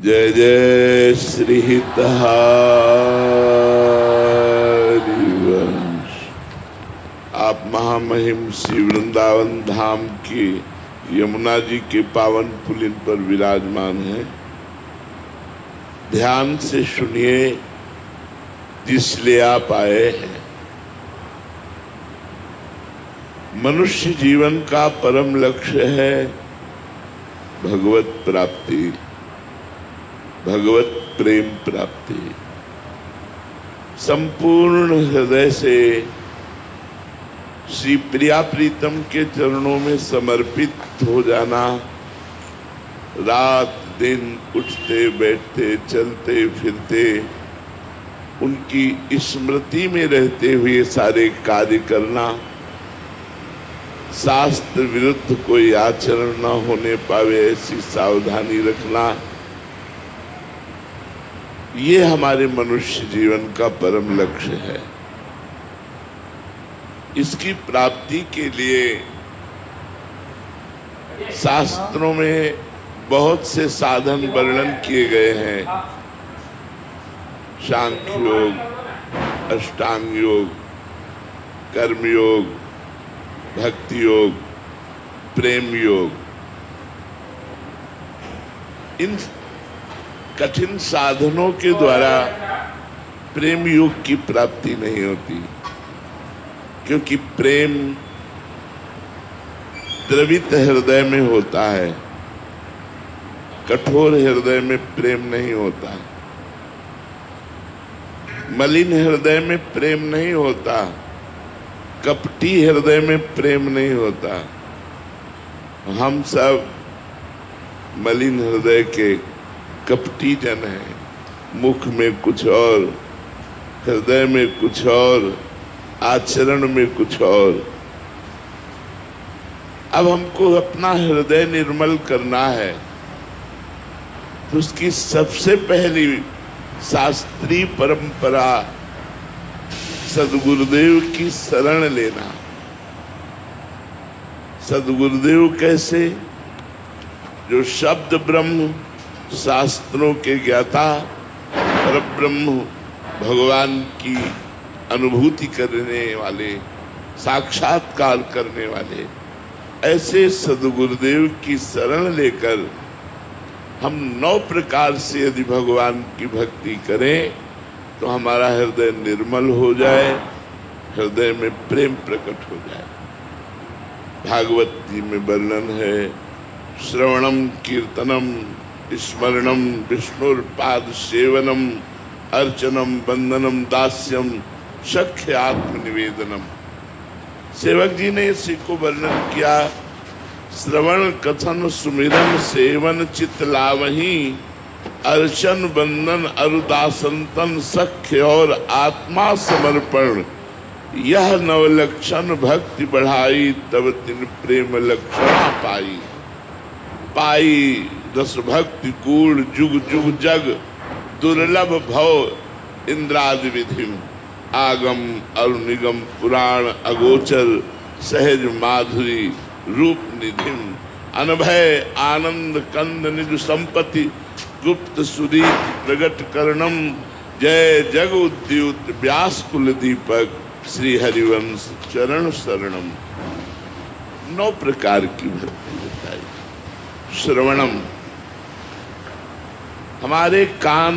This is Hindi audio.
जय जय श्री हरिवंश। आप महामहिम श्री वृंदावन धाम के यमुना जी के पावन पुलिन पर विराजमान हैं। ध्यान से सुनिए जिसलिए आप आए हैं। मनुष्य जीवन का परम लक्ष्य है भगवत प्राप्ति, भगवत प्रेम प्राप्ति। संपूर्ण हृदय से श्री प्रिया प्रीतम के चरणों में समर्पित हो जाना, रात दिन उठते बैठते चलते फिरते उनकी स्मृति में रहते हुए सारे कार्य करना, शास्त्र विरुद्ध कोई आचरण न होने पावे ऐसी सावधानी रखना, ये हमारे मनुष्य जीवन का परम लक्ष्य है। इसकी प्राप्ति के लिए शास्त्रों में बहुत से साधन वर्णन किए गए हैं। सांख्य योग, अष्टांग योग, कर्म योग, भक्ति योग, प्रेम योग। इन कठिन साधनों के द्वारा प्रेम योग की प्राप्ति नहीं होती, क्योंकि प्रेम द्रवित हृदय में होता है, कठोर हृदय में प्रेम नहीं होता। मलिन हृदय में प्रेम नहीं होता, कपटी हृदय में प्रेम नहीं होता। हम सब मलिन हृदय के कपटी जन हैं। मुख में कुछ और, हृदय में कुछ और, आचरण में कुछ और। अब हमको अपना हृदय निर्मल करना है, तो उसकी सबसे पहली शास्त्रीय परंपरा सद्गुरुदेव की शरण लेना। सद्गुरुदेव कैसे? जो शब्द ब्रह्म, शास्त्रों के ज्ञाता, परब्रह्म भगवान की अनुभूति करने वाले, साक्षात्कार करने वाले, ऐसे सद्गुरुदेव की शरण लेकर हम 9 प्रकार से यदि भगवान की भक्ति करें तो हमारा हृदय निर्मल हो जाए, हृदय में प्रेम प्रकट हो जाए। भागवत जी में वर्णन है, श्रवणम कीर्तनम स्मरणम विष्णुर्पाद सेवनम अर्चनम वंदनम दास्यम सख्य आत्मनिवेदनम। सेवक जी ने इसी को वर्णन किया। श्रवण कथन सुमिरन सेवन चित लावही, अर्चन वंदन अरुदासंतन सख्य और आत्मा समर्पण, यह नवलक्षण भक्ति बढ़ाई, तब तिन प्रेम लक्षणा पाई। पाई रस भक्ति कूड़ जुग जुग जग, दुर्लभ भव इंद्रादि विधिम, आगम अरुनिगम पुराण अगोचर, सहज माधुरी रूप निधिम, अनभय आनंद कंद निज संपत्ति, गुप्त सुदीप प्रगट करणम, जय जग उद्युत व्यास कुल दीपक, श्री हरिवंश चरण शरणम। 9 प्रकार की भक्ति बताई। श्रवणम, हमारे कान